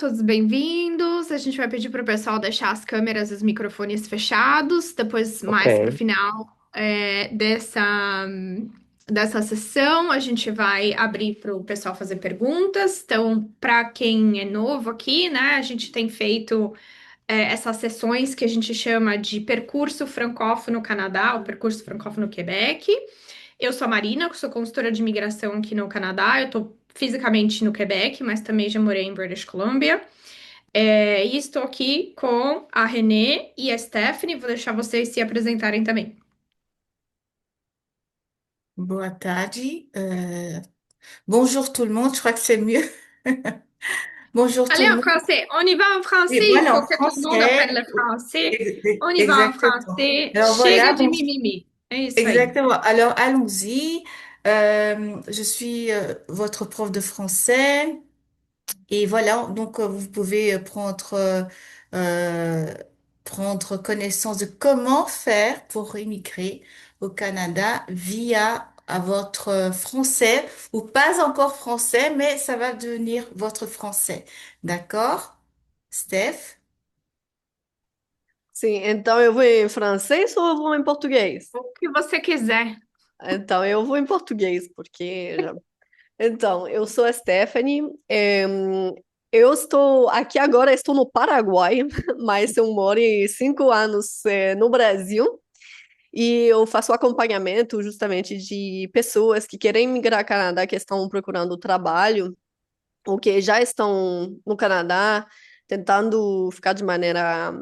todos bem-vindos. A gente vai pedir para o pessoal deixar as câmeras e os microfones fechados. Depois, Ok, mais para o final dessa sessão, a gente vai abrir para o pessoal fazer perguntas. Então, para quem é novo aqui, né, a gente tem feito essas sessões que a gente chama de percurso francófono Canadá, ou percurso francófono Quebec. Eu sou a Marina, sou consultora de imigração aqui no Canadá. Eu estou fisicamente no Quebec, mas também já morei em British Columbia. E estou aqui com a Renê e a Stephanie. Vou deixar vocês se apresentarem também. Boa tarde. Bonjour tout le monde, je crois que c'est mieux. Bonjour tout Allez, le en monde. français. On y va en Et français. Il voilà, faut en que tout le monde français, apprenne le français. On y va en exactement. français. Alors Chega voilà, de bon, mimimi. É isso aí. exactement. Alors allons-y. Je suis votre prof de français. Et voilà, donc vous pouvez euh, prendre connaissance de comment faire pour immigrer au Canada via à votre français ou pas encore français, mais ça va devenir votre français. D'accord? Steph? sim, então eu vou em francês ou eu vou em português? O que você quiser. Então eu vou em português, porque. Então, eu sou a Stephanie, eu estou aqui agora, estou no Paraguai, mas eu moro 5 anos no Brasil e eu faço acompanhamento justamente de pessoas que querem migrar ao Canadá, que estão procurando trabalho, ou que já estão no Canadá, tentando ficar de maneira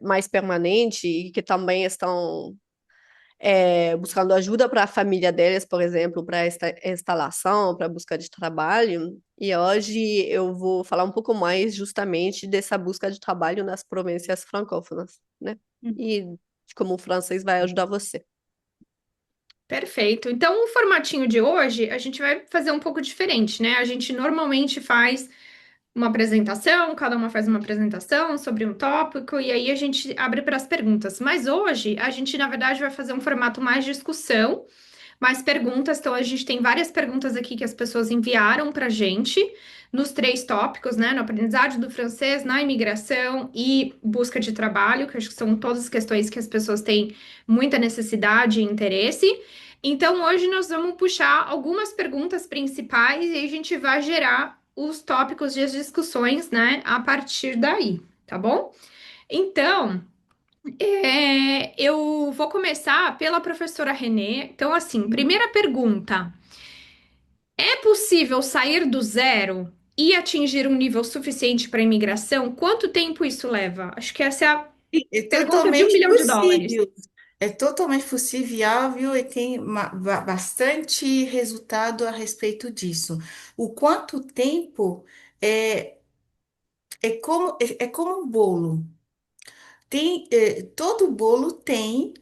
mais permanente e que também estão buscando ajuda para a família deles, por exemplo, para esta instalação, para busca de trabalho. E hoje eu vou falar um pouco mais justamente dessa busca de trabalho nas províncias francófonas, né? E de como o francês vai ajudar você. Perfeito. Então, o formatinho de hoje, a gente vai fazer um pouco diferente, né? A gente normalmente faz uma apresentação, cada uma faz uma apresentação sobre um tópico e aí a gente abre para as perguntas. Mas hoje a gente, na verdade, vai fazer um formato mais discussão, mais perguntas. Então, a gente tem várias perguntas aqui que as pessoas enviaram para a gente nos três tópicos, né? No aprendizagem do francês, na imigração e busca de trabalho, que eu acho que são todas as questões que as pessoas têm muita necessidade e interesse. Então, hoje nós vamos puxar algumas perguntas principais e a gente vai gerar os tópicos de discussões, né, a partir daí, tá bom? Então, eu vou começar pela professora Renê. Então, assim, primeira pergunta: é possível sair do zero e atingir um nível suficiente para imigração? Quanto tempo isso leva? Acho que essa é a É pergunta de um totalmente milhão de dólares. possível. É totalmente possível, viável e tem bastante resultado a respeito disso. O quanto tempo é, é como um bolo. Todo bolo tem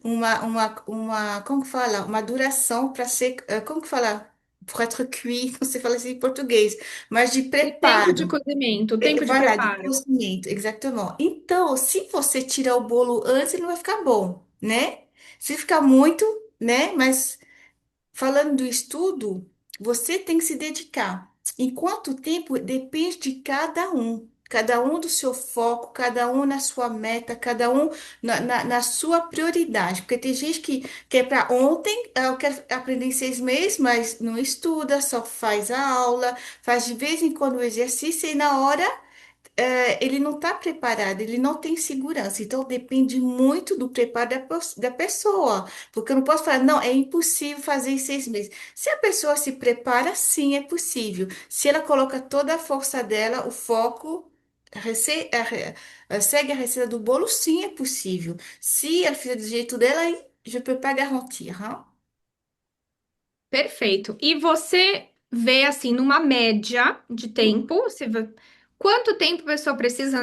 como que fala? Uma duração para ser, como que fala? Pour être cuit, não sei falar assim em português, mas de O tempo de preparo. cozimento, o tempo de Vai lá, de preparo. cozimento, exatamente. Então, se você tirar o bolo antes, ele não vai ficar bom, né? Se ficar muito, né? Mas falando do estudo, você tem que se dedicar. Em quanto tempo depende de cada um do seu foco, cada um na sua meta, cada um na sua prioridade. Porque tem gente que quer para ontem, eu quero aprender em 6 meses, mas não estuda, só faz a aula, faz de vez em quando o exercício e na hora ele não está preparado, ele não tem segurança. Então, depende muito do preparo da pessoa. Porque eu não posso falar, não, é impossível fazer em 6 meses. Se a pessoa se prepara, sim, é possível. Se ela coloca toda a força dela, o foco, segue a receita do bolo, sim, é possível. Se ela fizer do jeito dela, aí, je peux pas garantir, hein? Perfeito. E você vê assim, numa média de tempo, quanto tempo a pessoa precisa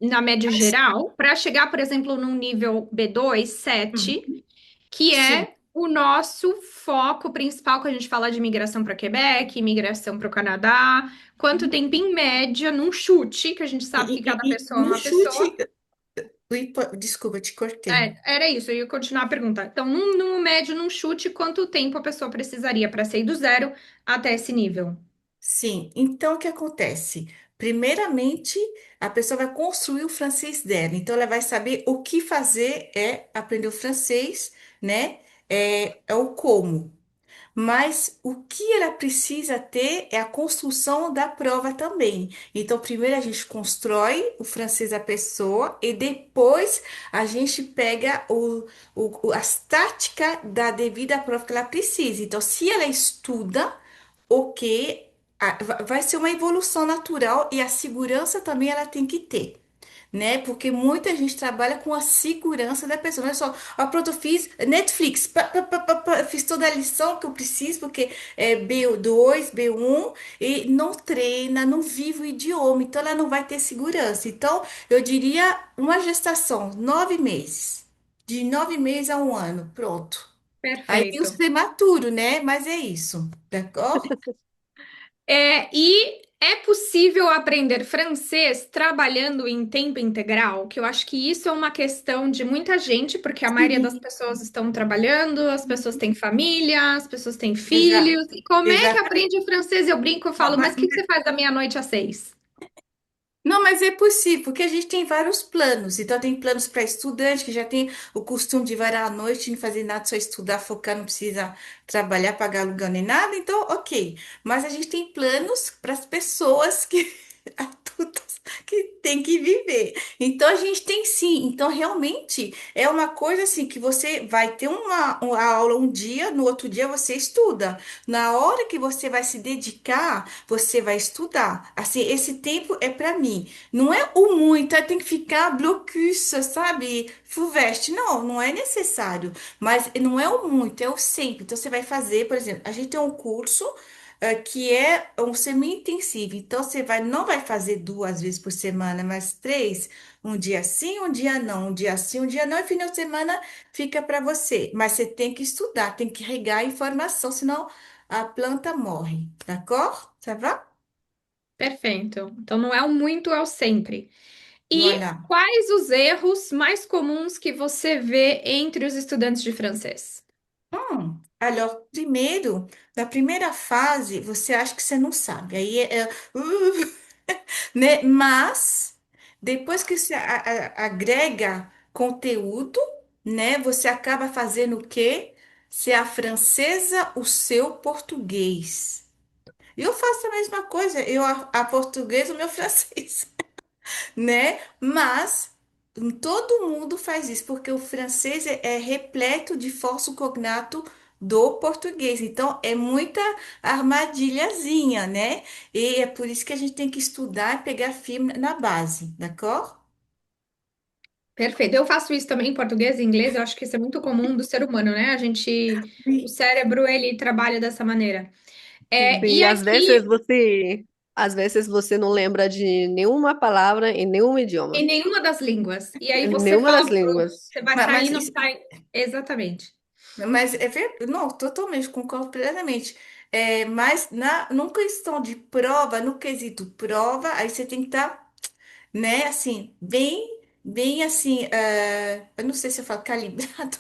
na média geral para chegar, por exemplo, num nível B2, Hum, 7, que sim. é o nosso foco principal quando a gente fala de imigração para Quebec, imigração para o Canadá. Quanto tempo em média, num chute, que a gente sabe que cada pessoa é No uma pessoa. chute, desculpa, te cortei. Era isso, eu ia continuar a perguntar. Então, num médio, num chute, quanto tempo a pessoa precisaria para sair do zero até esse nível? Sim, então o que acontece? Primeiramente, a pessoa vai construir o francês dela, então ela vai saber o que fazer é aprender o francês, né? É o como. Mas o que ela precisa ter é a construção da prova também. Então, primeiro a gente constrói o francês da pessoa e depois a gente pega as táticas da devida prova que ela precisa. Então, se ela estuda, ok, vai ser uma evolução natural e a segurança também ela tem que ter, né? Porque muita gente trabalha com a segurança da pessoa. Não é só, ó, pronto, eu fiz Netflix, fiz toda a lição que eu preciso, porque é B2, B1, e não treina, não vive o idioma, então ela não vai ter segurança. Então, eu diria uma gestação, 9 meses. De 9 meses a um ano, pronto. Aí tem os Perfeito. prematuros, né? Mas é isso, d'accord? E é possível aprender francês trabalhando em tempo integral? Que eu acho que isso é uma questão de muita gente, porque a maioria das Sim, pessoas estão trabalhando, as pessoas têm família, as pessoas têm exa filhos. E como é que exatamente. aprende francês? Eu brinco, eu falo, mas o que que você faz da meia-noite às 6? Não, mas é possível, porque a gente tem vários planos. Então, tem planos para estudante que já tem o costume de varar à noite, não fazer nada, só estudar, focar, não precisa trabalhar, pagar aluguel nem nada. Então, ok. Mas a gente tem planos para as pessoas que adultas que têm que viver. Então, a gente tem sim. Então, realmente, é uma coisa assim que você vai ter uma aula um dia, no outro dia você estuda. Na hora que você vai se dedicar, você vai estudar. Assim, esse tempo é para mim. Não é o muito, tem que ficar blocus, sabe? Fuveste. Não, não é necessário. Mas não é o muito, é o sempre. Então, você vai fazer, por exemplo, a gente tem um curso que é um semi-intensivo. Então, você vai, não vai fazer 2 vezes por semana, mas 3. Um dia sim, um dia não. Um dia sim, um dia não. E final de semana fica para você. Mas você tem que estudar, tem que regar a informação, senão a planta morre. D'accord? Ça va? Perfeito. Então não é o muito, é o sempre. E Voilà. quais os erros mais comuns que você vê entre os estudantes de francês? Alors, primeiro, na primeira fase, você acha que você não sabe. Aí né? Mas depois que você agrega conteúdo, né? Você acaba fazendo o quê? Você afrancesa o seu português. E eu faço a mesma coisa, eu a português o meu francês. Né? Mas todo mundo faz isso, porque o francês é repleto de falso cognato do português. Então, é muita armadilhazinha, né? E é por isso que a gente tem que estudar e pegar firme na base, d'accord? Perfeito. Eu faço isso também em português e inglês. Eu acho que isso é muito comum do ser humano, né? O Oui, cérebro, ele trabalha dessa maneira. sim. E E aqui, às vezes você não lembra de nenhuma palavra em nenhum em idioma, nenhuma das línguas. E aí em você nenhuma fala das pro grupo, línguas. você vai Mas sair, não isso, sai. Exatamente. mas é verdade, não, totalmente, concordo plenamente. É, mas numa questão de prova, no quesito prova, aí você tem que estar, né, assim, bem assim, eu não sei se eu falo calibrado,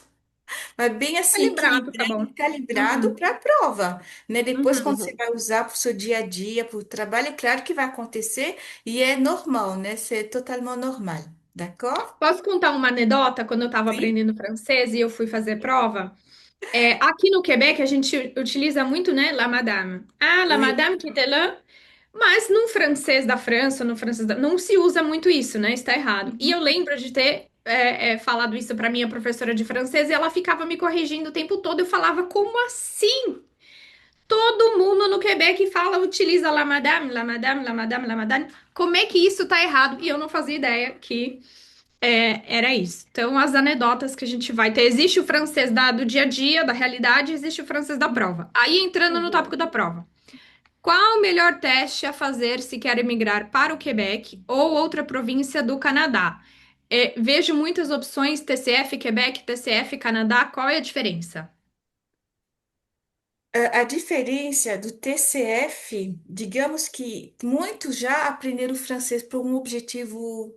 mas bem assim, Calibrado, tá equilibrado bom. e calibrado Uhum, para a prova, né? Depois, uhum. quando você Uhum. vai usar para o seu dia a dia, para o trabalho, é claro que vai acontecer e é normal, né? C'est totalement normal, d'accord? Posso contar uma anedota? Quando eu estava Oui, aprendendo francês e eu fui fazer prova, aqui no Quebec a gente utiliza muito, né, la madame. Ah, la oui. madame qui était là. Mas no francês da França, no francês não se usa muito isso, né? Está errado. E eu lembro de ter falado isso para minha professora de francês e ela ficava me corrigindo o tempo todo. Eu falava, como assim? Todo mundo no Quebec fala, utiliza la madame, la madame, la madame, la madame. Como é que isso tá errado? E eu não fazia ideia que era isso. Então, as anedotas que a gente vai ter. Existe o francês do dia a dia, da realidade, existe o francês da prova. Aí, entrando no tópico da prova. Qual o melhor teste a fazer se quer emigrar para o Quebec ou outra província do Canadá? Vejo muitas opções, TCF, Quebec, TCF, Canadá. Qual é a diferença? A diferença do TCF, digamos que muitos já aprenderam francês por um objetivo,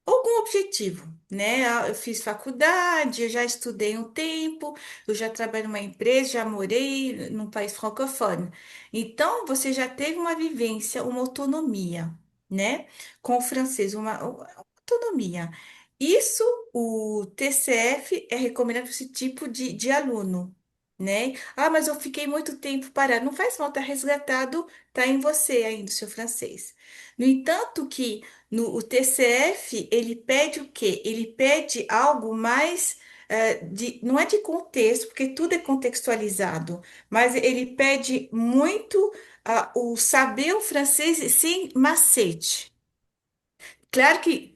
algum objetivo, né? Eu fiz faculdade, eu já estudei um tempo, eu já trabalhei numa empresa, já morei num país francófono. Então, você já teve uma vivência, uma autonomia, né? Com o francês, uma autonomia. Isso, o TCF é recomendado para esse tipo de aluno, né? Ah, mas eu fiquei muito tempo parado. Não faz mal, tá resgatado, tá em você ainda, o seu francês. No entanto, que o TCF, ele pede o quê? Ele pede algo mais, não é de contexto, porque tudo é contextualizado, mas ele pede muito, o saber o francês sem macete. Claro que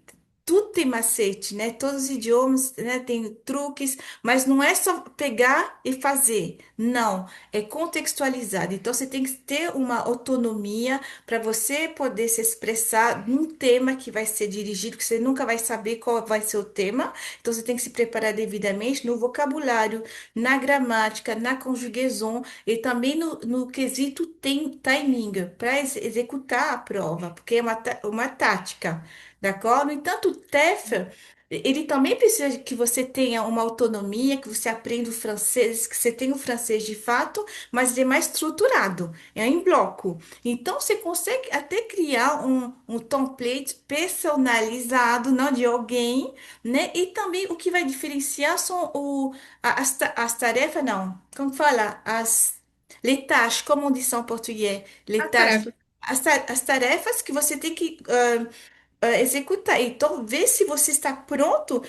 tudo tem macete, né? Todos os idiomas, né, têm truques, mas não é só pegar e fazer. Não, é contextualizado. Então você tem que ter uma autonomia para você poder se expressar num tema que vai ser dirigido, que você nunca vai saber qual vai ser o tema. Então você tem que se preparar devidamente no vocabulário, na gramática, na conjugação e também no quesito timing para executar a prova, porque é uma tática. D'accord? No entanto, o TEFL, ele também precisa que você tenha uma autonomia, que você aprenda o francês, que você tenha o francês de fato, mas ele é mais estruturado, é em bloco. Então, você consegue até criar um template personalizado, não de alguém, né? E também o que vai diferenciar são as tarefas, não, como fala? Les tâches, como on dit ça en português? Les As tâches. tarefas. As tarefas que você tem que executar. Então, vê se você está pronto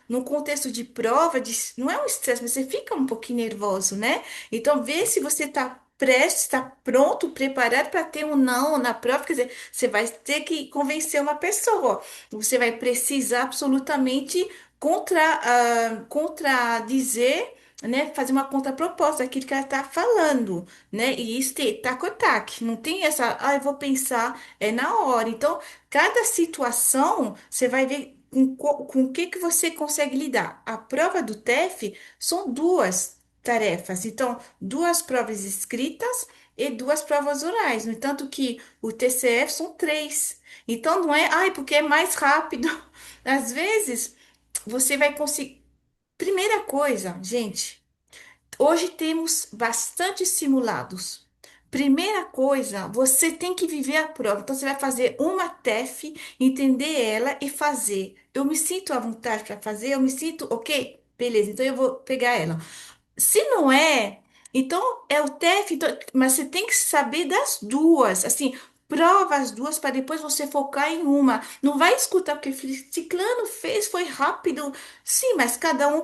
num contexto de prova, não é um estresse, mas você fica um pouquinho nervoso, né? Então, vê se você está prestes, está pronto, preparado para ter um não na prova. Quer dizer, você vai ter que convencer uma pessoa. Você vai precisar absolutamente contradizer, né? Fazer uma contraproposta daquilo que ela está falando, né? E isso tac ao tac. Não tem essa, eu vou pensar. É na hora. Então, cada situação, você vai ver com o que você consegue lidar. A prova do TEF são duas tarefas. Então, duas provas escritas e duas provas orais. No entanto que o TCF são três. Então, não é, ai, porque é mais rápido. Às vezes, você vai conseguir. Primeira coisa, gente. Hoje temos bastante simulados. Primeira coisa, você tem que viver a prova. Então, você vai fazer uma TEF, entender ela e fazer. Eu me sinto à vontade para fazer, eu me sinto, ok? Beleza, então eu vou pegar ela. Se não é, então é o TEF, mas você tem que saber das duas, assim, prova as duas para depois você focar em uma. Não vai escutar porque ciclano fez, foi rápido. Sim, mas cada um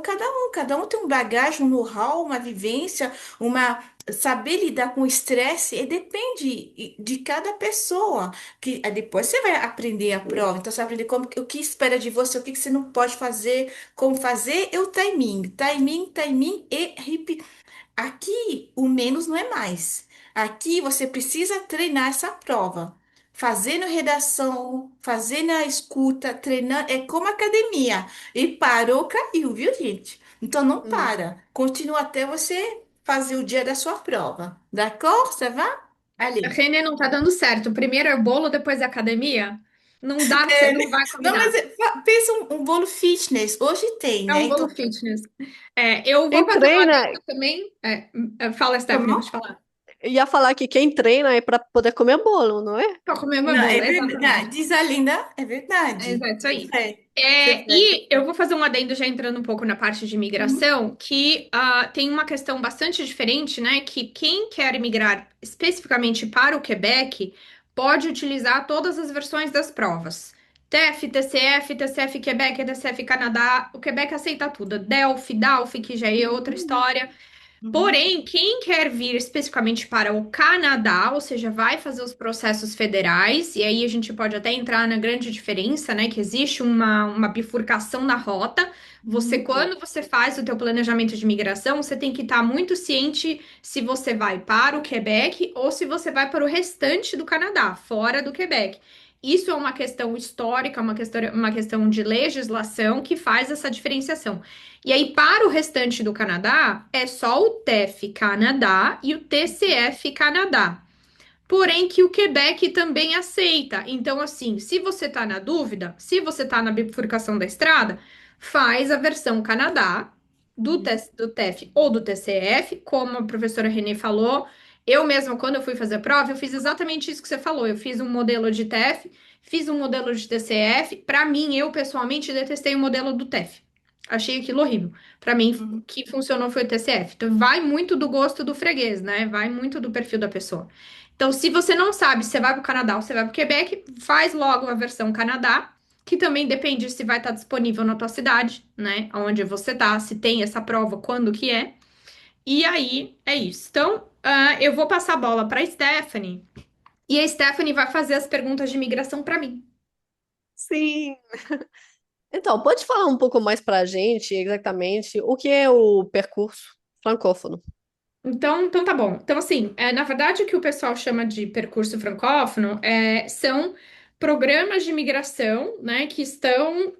tem um bagagem, um know-how, uma vivência, uma saber lidar com o estresse e depende de cada pessoa. Que depois você vai aprender a prova, então você vai aprender o que espera de você, o que você não pode fazer, como fazer, e o timing e aqui, o menos não é mais. Aqui você precisa treinar essa prova. Fazendo redação, fazendo a escuta, treinando, é como academia. E parou, caiu, viu, gente? Então não Hum. para. Continua até você fazer o dia da sua prova. D'accord? Ça va? Allez. Renê, não tá dando certo. Primeiro é o bolo, depois é a academia. Não dá, você não vai Não, mas combinar. pensa um bolo fitness. Hoje tem, É né? um bolo Então, fitness. Eu vou Quem fazer uma treina, adenda também. Fala, Stephanie, como? deixa eu falar. ia falar que quem treina é para poder comer bolo, não é? Pra comer meu Não, é bolo, verdade. exatamente. Diz a Linda, é É verdade. isso aí. Você vai. E eu vou fazer um adendo já entrando um pouco na parte de Uhum. imigração, que tem uma questão bastante diferente, né? Que quem quer migrar especificamente para o Quebec pode utilizar todas as versões das provas. TEF, TCF, TCF Quebec, TCF Canadá. O Quebec aceita tudo. Delphi, DALF, que já é outra Uhum. história. Uhum. Porém, quem quer vir especificamente para o Canadá, ou seja, vai fazer os processos federais, e aí a gente pode até entrar na grande diferença, né? Que existe uma bifurcação na rota. Você, Uhum. quando você faz o teu planejamento de imigração, você tem que estar muito ciente se você vai para o Quebec ou se você vai para o restante do Canadá, fora do Quebec. Isso é uma questão histórica, uma questão de legislação que faz essa diferenciação. E aí, para o restante do Canadá, é só o TEF Canadá e o TCF Canadá. porém que o Quebec também aceita. Então, assim, se você está na dúvida, se você está na bifurcação da estrada, faz a versão Canadá Uhum. do TEF ou do TCF, como a professora Renê falou. Eu mesma, quando eu fui fazer a prova, eu fiz exatamente isso que você falou. Eu fiz um modelo de TEF, fiz um modelo de TCF. Para mim, eu pessoalmente detestei o modelo do TEF. Achei aquilo horrível. Para mim, o Uhum. que funcionou foi o TCF. Então, vai muito do gosto do freguês, né? Vai muito do perfil da pessoa. Então, se você não sabe se você vai para o Canadá ou se você vai para o Quebec, faz logo a versão Canadá, que também depende se vai estar disponível na tua cidade, né? Onde você tá, se tem essa prova, quando que é. E aí é isso. Então, eu vou passar a bola para a Stephanie e a Stephanie vai fazer as perguntas de imigração para mim. Sim. Então, pode falar um pouco mais para a gente exatamente o que é o percurso francófono? Então tá bom. Então, assim, na verdade, o que o pessoal chama de percurso francófono são programas de imigração, né, que estão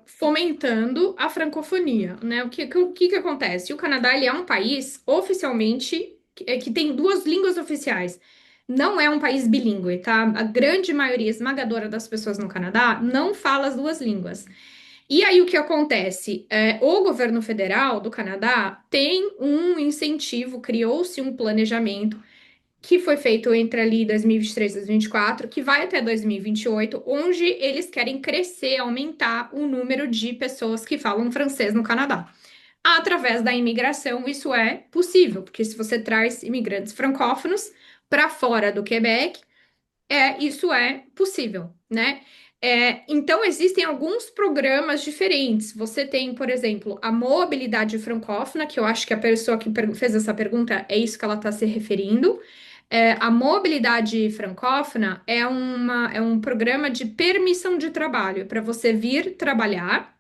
fomentando a francofonia, né? O que que acontece? O Canadá, ele é um país oficialmente que tem duas línguas oficiais. Não é um país bilíngue, tá? A grande maioria esmagadora das pessoas no Canadá não fala as duas línguas. E aí o que acontece? O governo federal do Canadá tem um incentivo, criou-se um planejamento que foi feito entre ali 2023 e 2024, que vai até 2028, onde eles querem crescer, aumentar o número de pessoas que falam francês no Canadá. Através da imigração, isso é possível, porque se você traz imigrantes francófonos para fora do Quebec, isso é possível, né? Então, existem alguns programas diferentes. Você tem, por exemplo, a mobilidade francófona, que eu acho que a pessoa que fez essa pergunta é isso que ela está se referindo. A mobilidade francófona é um programa de permissão de trabalho para você vir trabalhar.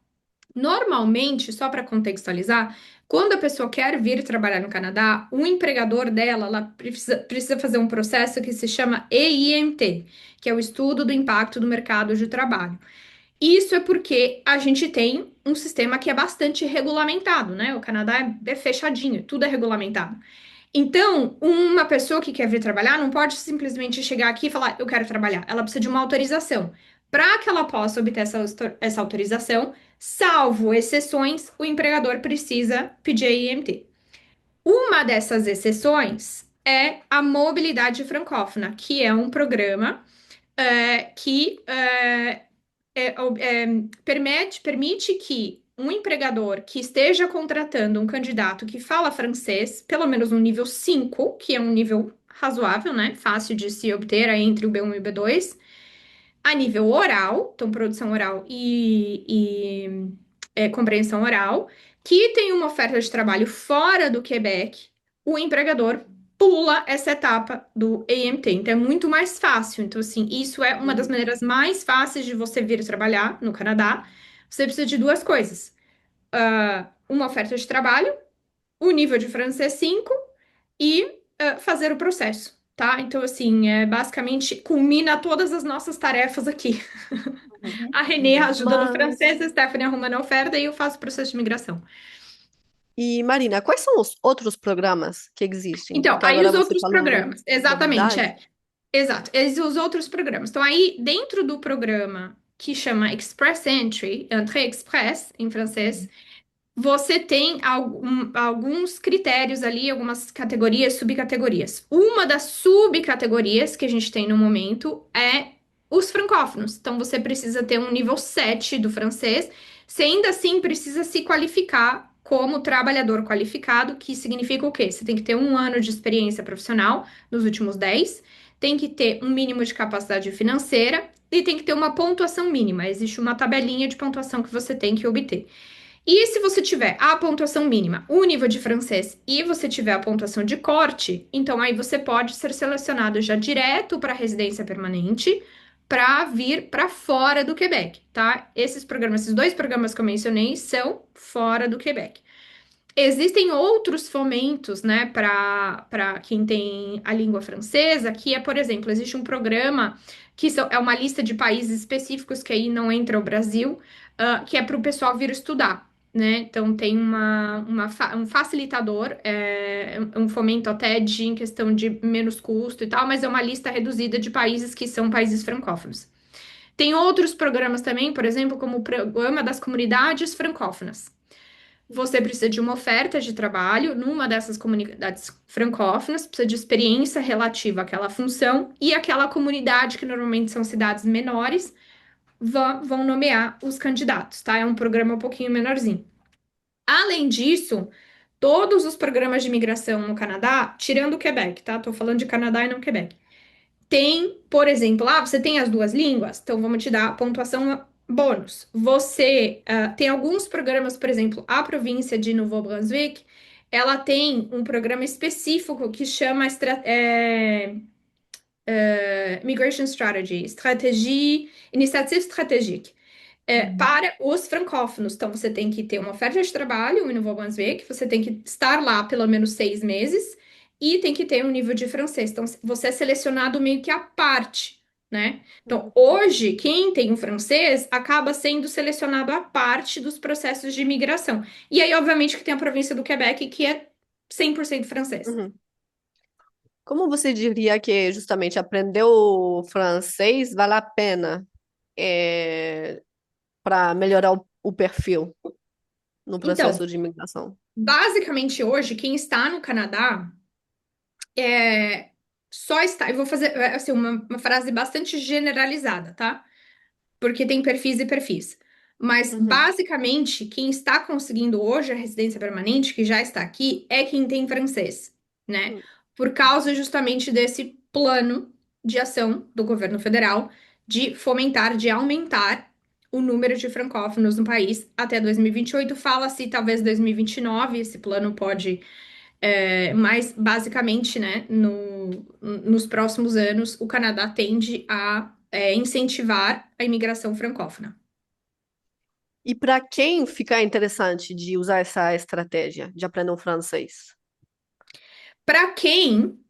Normalmente, só para contextualizar, quando a pessoa quer vir trabalhar no Canadá, o empregador dela ela precisa fazer um processo que se chama EIMT, que é o Estudo do Impacto do Mercado de Trabalho. Isso é porque a gente tem um sistema que é bastante regulamentado, né? O Canadá é fechadinho, tudo é regulamentado. Então, uma pessoa que quer vir trabalhar não pode simplesmente chegar aqui e falar, eu quero trabalhar. Ela precisa de uma autorização. Para que ela possa obter essa autorização, salvo exceções, o empregador precisa pedir a IMT. Uma dessas exceções é a mobilidade francófona, que é um programa que permite que um empregador que esteja contratando um candidato que fala francês, pelo menos no nível 5, que é um nível razoável, né? Fácil de se obter entre o B1 e o B2, a nível oral, então produção oral e compreensão oral, que tem uma oferta de trabalho fora do Quebec, o empregador pula essa etapa do AMT. Então é muito mais fácil. Então, assim, isso é uma das Uhum. maneiras mais fáceis de você vir trabalhar no Canadá. Você precisa de duas coisas: uma oferta de trabalho, o nível de francês 5 e fazer o processo. Tá? Então, assim, basicamente culmina todas as nossas tarefas aqui. Uhum. A Renê ajuda no francês, Mas, a Stephanie arruma na oferta e eu faço o processo de imigração. e Marina, quais são os outros programas que existem? Então, Porque aí agora os você outros falou programas. Exatamente, mobilidade. é. Exato. Esses os outros programas. Então, aí, dentro do programa que chama Express Entry, Entrée Express, em francês, você tem alguns critérios ali, algumas categorias, subcategorias. Uma das subcategorias que a gente tem no momento é os francófonos. Então, você precisa ter um nível 7 do francês. Você ainda assim precisa se qualificar como trabalhador qualificado, que significa o quê? Você tem que ter um ano de experiência profissional nos últimos 10, tem que ter um mínimo de capacidade financeira e tem que ter uma pontuação mínima. Existe uma tabelinha de pontuação que você tem que obter. E se você tiver a pontuação mínima, o nível de francês e você tiver a pontuação de corte, então aí você pode ser selecionado já direto para residência permanente para vir para fora do Quebec, tá? Esses dois programas que eu mencionei são fora do Quebec. Existem outros fomentos, né, para quem tem a língua francesa, que é, por exemplo, existe um programa é uma lista de países específicos que aí não entra o Brasil, que é para o pessoal vir estudar. né? Então tem um facilitador, um fomento até de em questão de menos custo e tal, mas é uma lista reduzida de países que são países francófonos. Tem outros programas também, por exemplo, como o Programa das Comunidades Francófonas. Você precisa de uma oferta de trabalho numa dessas comunidades francófonas, precisa de experiência relativa àquela função, e aquela comunidade, que normalmente são cidades menores, vão nomear os candidatos, tá? É um programa um pouquinho menorzinho. Além disso, todos os programas de imigração no Canadá, tirando o Quebec, tá? Tô falando de Canadá e não Quebec. Tem, por exemplo, você tem as duas línguas, então vamos te dar pontuação bônus. Você tem alguns programas, por exemplo, a província de Novo Brunswick, ela tem um programa específico que chama Migration Strategy, Iniciative Stratégique Uhum. para os francófonos. Então, você tem que ter uma oferta de trabalho em Nouvelle-Brunswick, você tem que estar lá pelo menos 6 meses e tem que ter um nível de francês. Então, você é selecionado meio que à parte, né? Então, Uhum. hoje, quem tem o francês acaba sendo selecionado à parte dos processos de imigração. E aí, obviamente, que tem a província do Quebec, que é 100% francês. Uhum. Como você diria que justamente aprender o francês vale a pena para melhorar o perfil no Então, processo de imigração? basicamente, hoje, quem está no Canadá só está. Eu vou fazer assim, uma frase bastante generalizada, tá? Porque tem perfis e perfis. Mas, Uhum. basicamente, quem está conseguindo hoje a residência permanente, que já está aqui, é quem tem francês, né? Uhum. Por causa justamente desse plano de ação do governo federal de fomentar, de aumentar o número de francófonos no país até 2028. Fala-se talvez 2029, esse plano pode mas, basicamente, né, nos próximos anos, o Canadá tende a incentivar a imigração francófona. E para quem fica interessante de usar essa estratégia de aprender o francês? Para quem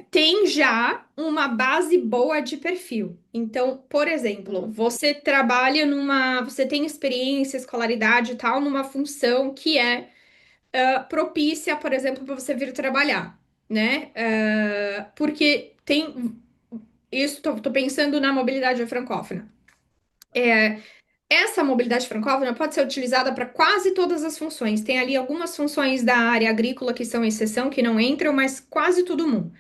tem já uma base boa de perfil. Então, por exemplo, Uhum. você trabalha você tem experiência, escolaridade e tal, numa função que é propícia, por exemplo, para você vir trabalhar, né? Porque tem isso, tô pensando na mobilidade francófona. Essa mobilidade francófona pode ser utilizada para quase todas as funções. Tem ali algumas funções da área agrícola que são exceção, que não entram, mas quase todo mundo.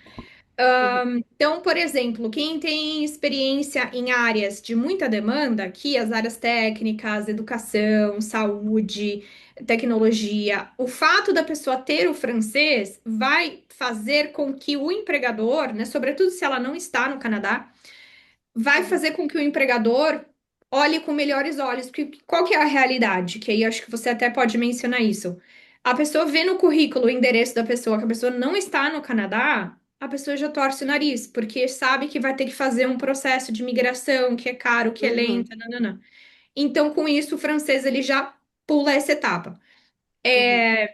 Uhum. Então, por exemplo, quem tem experiência em áreas de muita demanda, aqui as áreas técnicas, educação, saúde, tecnologia, o fato da pessoa ter o francês vai fazer com que o empregador, né, sobretudo se ela não está no Canadá, vai Uhum. fazer com que o empregador olhe com melhores olhos, porque qual que é a realidade? Que aí acho que você até pode mencionar isso. A pessoa vê no currículo o endereço da pessoa, que a pessoa não está no Canadá, a pessoa já torce o nariz, porque sabe que vai ter que fazer um processo de migração, que é caro, que é lento, Uhum. nananã. Então, com isso, o francês ele já pula essa etapa. Uhum.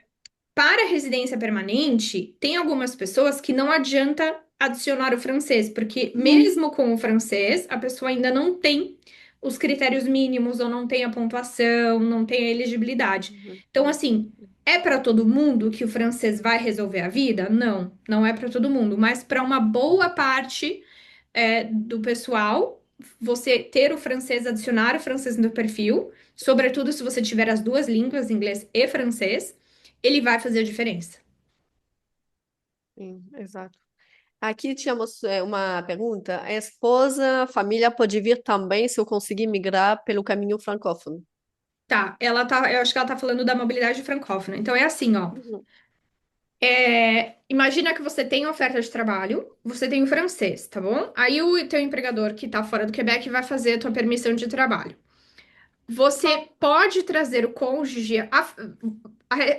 Para a residência permanente, tem algumas pessoas que não adianta adicionar o francês, porque mesmo com o francês, a pessoa ainda não tem os critérios mínimos, ou não tem a pontuação, não tem a elegibilidade. Uhum. Então, assim, é para todo mundo que o francês vai resolver a vida? Não, não é para todo mundo, mas para uma boa parte do pessoal, você ter o francês, adicionar o francês no perfil, sobretudo se você tiver as duas línguas, inglês e francês, ele vai fazer a diferença. Sim, exato. Aqui tínhamos uma pergunta. A esposa, a família pode vir também se eu conseguir migrar pelo caminho francófono? Tá, eu acho que ela tá falando da mobilidade francófona. Então é assim, ó. Uhum. Imagina que você tem oferta de trabalho, você tem o francês, tá bom? Aí o teu empregador que tá fora do Quebec vai fazer a tua permissão de trabalho. Você pode trazer o cônjuge.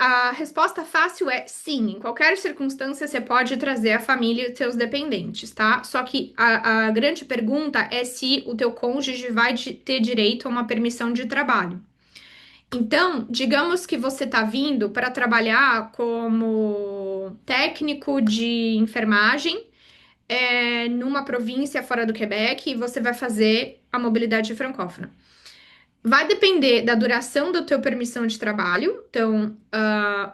A resposta fácil é sim. Em qualquer circunstância, você pode trazer a família e seus dependentes, tá? Só que a grande pergunta é se o teu cônjuge vai ter direito a uma permissão de trabalho. Então, digamos que você está vindo para trabalhar como técnico de enfermagem, numa província fora do Quebec, e você vai fazer a mobilidade francófona. Vai depender da duração da tua permissão de trabalho. Então,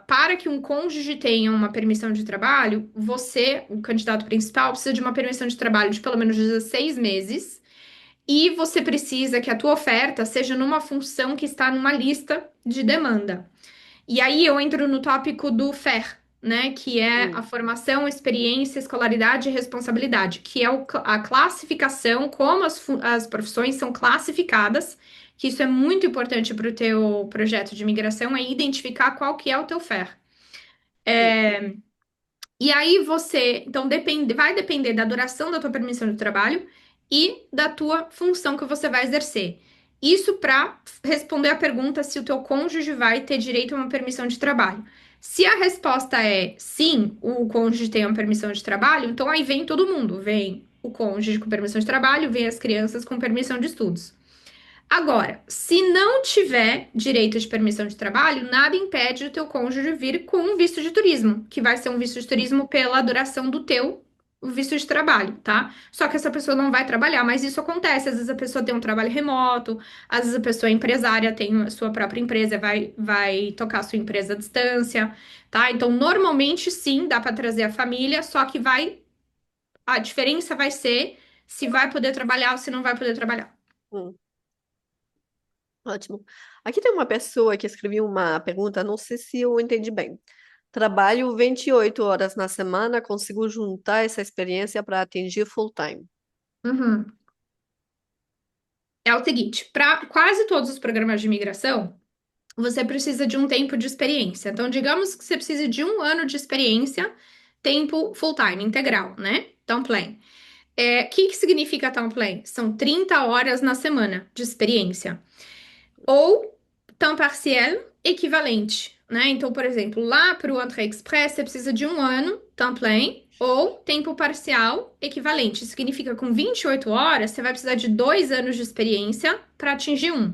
para que um cônjuge tenha uma permissão de trabalho, você, o candidato principal, precisa de uma permissão de trabalho de pelo menos 16 meses. E você precisa que a tua oferta seja numa função que está numa lista de demanda. E aí eu entro no tópico do FAIR, né? Que é a Hum, formação, experiência, escolaridade e responsabilidade, que é a classificação, como as profissões são classificadas, que isso é muito importante para o teu projeto de migração, é identificar qual que é o teu FAIR. hum, E aí você, então depende, vai depender da duração da tua permissão de trabalho e da tua função que você vai exercer. Isso para responder a pergunta se o teu cônjuge vai ter direito a uma permissão de trabalho. Se a resposta é sim, o cônjuge tem uma permissão de trabalho, então aí vem todo mundo, vem o cônjuge com permissão de trabalho, vem as crianças com permissão de estudos. Agora, se não tiver direito de permissão de trabalho, nada impede o teu cônjuge vir com um visto de turismo, que vai ser um visto de turismo pela duração do teu visto de trabalho, tá? Só que essa pessoa não vai trabalhar, mas isso acontece. Às vezes a pessoa tem um trabalho remoto, às vezes a pessoa é empresária, tem a sua própria empresa, vai tocar a sua empresa à distância, tá? Então, normalmente sim, dá para trazer a família, só que a diferença vai ser se vai poder trabalhar ou se não vai poder trabalhar. hum. Ótimo. Aqui tem uma pessoa que escreveu uma pergunta, não sei se eu entendi bem. Trabalho 28 horas na semana, consigo juntar essa experiência para atingir full time. Uhum. É o seguinte, para quase todos os programas de imigração, você precisa de um tempo de experiência. Então, digamos que você precise de um ano de experiência, tempo full-time, integral, né? Temps plein. O que significa temps plein? São 30 horas na semana de experiência. Ou temps partiel equivalente, né? Então, por exemplo, lá para o Entrée Express, você precisa de um ano, temps plein, ou tempo parcial equivalente. Isso significa que com 28 horas, você vai precisar de 2 anos de experiência para atingir um.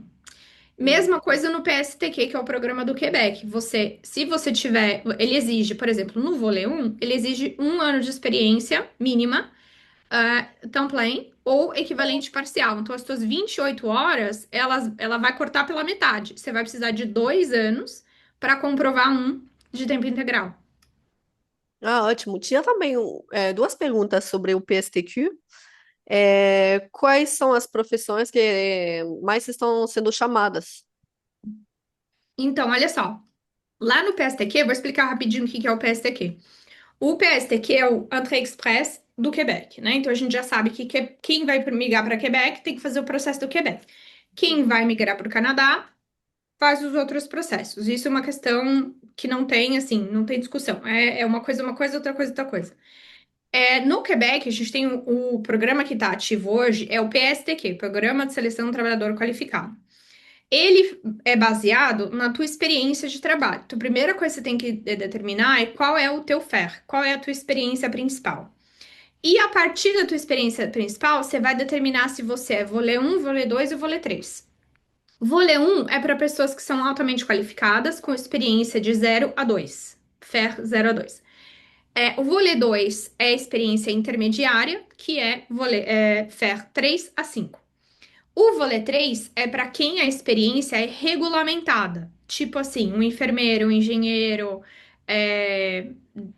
Hum, Mesma coisa no PSTQ, que é o programa do Quebec. Se você tiver, ele exige, por exemplo, no Vôlei 1, ele exige um ano de experiência mínima, temps plein ou equivalente parcial. Então, as suas 28 horas, ela vai cortar pela metade. Você vai precisar de 2 anos para comprovar um de tempo integral. Ah, ótimo. Tinha também duas perguntas sobre o PSTQ. Quais são as profissões que mais estão sendo chamadas? Então, olha só. Lá no PSTQ, vou explicar rapidinho o que que é o PSTQ. O PSTQ é o Entrée Express do Quebec, né? Então a gente já sabe que quem vai migrar para Quebec tem que fazer o processo do Quebec. Quem vai migrar para o Canadá faz os outros processos. Isso é uma questão que não tem, assim, não tem discussão. É uma coisa, outra coisa, outra coisa. No Quebec, a gente tem o programa que está ativo hoje, é o PSTQ, Programa de Seleção do Trabalhador Qualificado. Ele é baseado na tua experiência de trabalho. Então, a primeira coisa que você tem que determinar é qual é o teu FAIR, qual é a tua experiência principal. E a partir da tua experiência principal, você vai determinar se você é vôlei 1, vôlei 2 ou vôlei 3. Vôlei 1 é para pessoas que são altamente qualificadas, com experiência de 0 a 2, FAIR 0 a 2. O vôlei 2 é a experiência intermediária, que é FAIR 3 a 5. O vôlei 3 é para quem a experiência é regulamentada. Tipo assim, um enfermeiro, um engenheiro, é,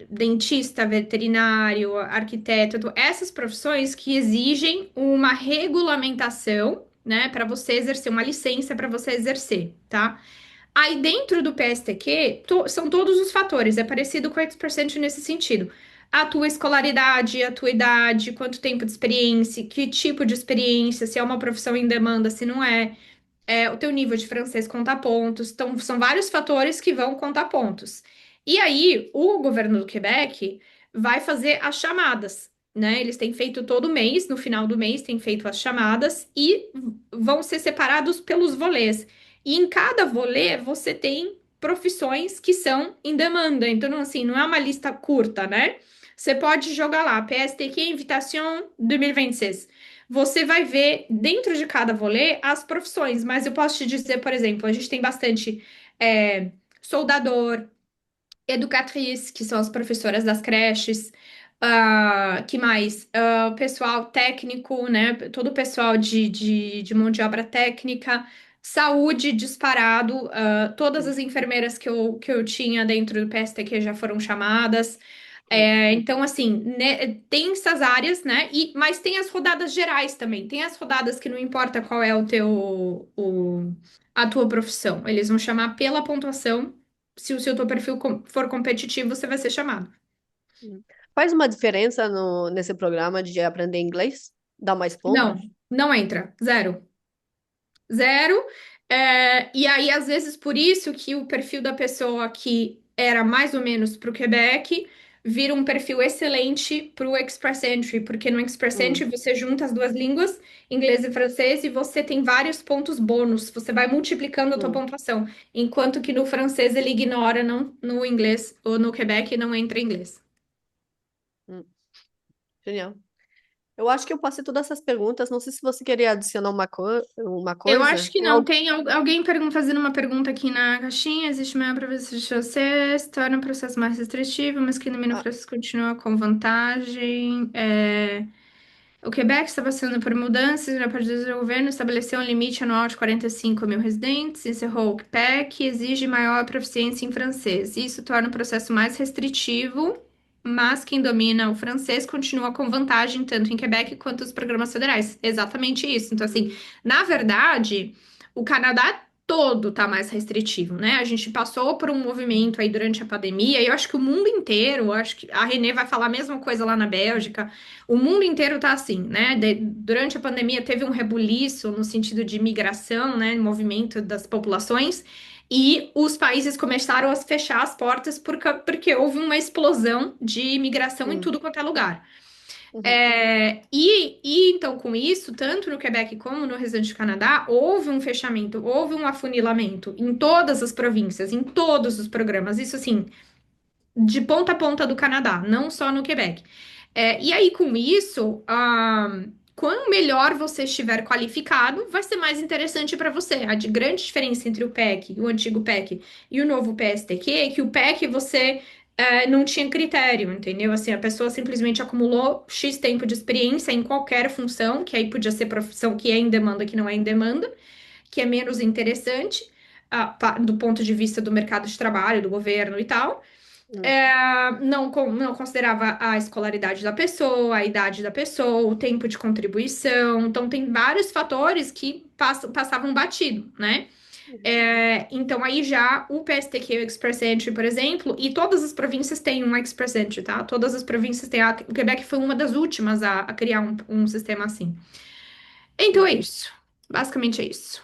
dentista, veterinário, arquiteto, essas profissões que exigem uma regulamentação, né, para você exercer, uma licença para você exercer, tá? Aí dentro do PSTQ, são todos os fatores, é parecido com o X% nesse sentido. A tua escolaridade, a tua idade, quanto tempo de experiência, que tipo de experiência, se é uma profissão em demanda, se não é, o teu nível de francês conta pontos. Então, são vários fatores que vão contar pontos. E aí, o governo do Quebec vai fazer as chamadas, né? Eles têm feito todo mês, no final do mês, têm feito as chamadas e vão ser separados pelos volês. E em cada volê, você tem profissões que são em demanda. Então, assim, não é uma lista curta, né? Você pode jogar lá, PSTQ Invitation 2026. Você vai ver dentro de cada volê as profissões, mas eu posso te dizer, por exemplo, a gente tem bastante soldador, educatriz, que são as professoras das creches, que mais? Pessoal técnico, né? Todo o pessoal de mão de obra técnica, Saúde disparado, todas as enfermeiras que eu tinha dentro do PSTQ já foram chamadas. Então, assim, né, tem essas áreas, né? Mas tem as rodadas gerais também. Tem as rodadas que não importa qual é a tua profissão. Eles vão chamar pela pontuação. Se o seu teu perfil for competitivo, você vai ser chamado. Faz uma diferença nesse programa de aprender inglês? Dá mais Não, pontos? não entra. Zero. Zero. E aí, às vezes, por isso que o perfil da pessoa que era mais ou menos para o Quebec vira um perfil excelente para o Express Entry, porque no Express Entry Hum, você junta as duas línguas, inglês e francês, e você tem vários pontos bônus, você vai multiplicando a tua hum, pontuação, enquanto que no francês ele ignora no inglês, ou no Quebec não entra inglês. hum. Genial. Eu acho que eu passei todas essas perguntas. Não sei se você queria adicionar uma Eu coisa. acho que não. Tem alguém fazendo uma pergunta aqui na caixinha. Existe maior previsão de você, se torna o processo mais restritivo, mas que elimina o Ah, processo continua com vantagem. O Quebec está passando por mudanças na parte do governo, estabeleceu um limite anual de 45 mil residentes, encerrou o PEC e exige maior proficiência em francês. Isso torna o processo mais restritivo, mas quem domina o francês continua com vantagem tanto em Quebec quanto os programas federais. Exatamente isso. Então, assim, na verdade, o Canadá todo tá mais restritivo, né? A gente passou por um movimento aí durante a pandemia, e eu acho que o mundo inteiro, eu acho que a Renê vai falar a mesma coisa lá na Bélgica. O mundo inteiro tá assim, né? Durante a pandemia teve um rebuliço no sentido de migração, né? Movimento das populações, e os países começaram a fechar as portas porque houve uma explosão de imigração em hum, tudo quanto é lugar. uhum, Então, com isso, tanto no Quebec como no restante do Canadá, houve um fechamento, houve um afunilamento em todas as províncias, em todos os programas. Isso, assim, de ponta a ponta do Canadá, não só no Quebec. E aí, com isso, quanto melhor você estiver qualificado, vai ser mais interessante para você. A de grande diferença entre o PEC, o antigo PEC, e o novo PSTQ é que o PEC você não tinha critério, entendeu? Assim, a pessoa simplesmente acumulou X tempo de experiência em qualquer função, que aí podia ser profissão que é em demanda, que não é em demanda, que é menos interessante, do ponto de vista do mercado de trabalho, do governo e tal. hum, Não considerava a escolaridade da pessoa, a idade da pessoa, o tempo de contribuição. Então, tem vários fatores que passavam batido, né? uhum, Então, aí já o PSTQ, o Express Entry, por exemplo, e todas as províncias têm um Express Entry, tá? Todas as províncias têm. O Quebec foi uma das últimas a criar um sistema assim. Então, é hum. isso. Basicamente é isso.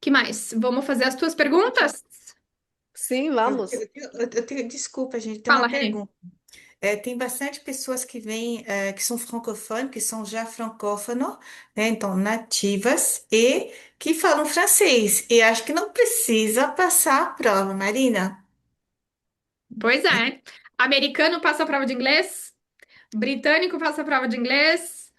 Que mais? Vamos fazer as tuas perguntas? Sim, vamos. Desculpa, gente, tem Fala, uma Renê. pergunta. Tem bastante pessoas que vêm, que são francophones, que são já francófonos, né? Então, nativas, e que falam francês. E acho que não precisa passar a prova, Marina. Pois é. Americano passa a prova de inglês, britânico passa a prova de inglês,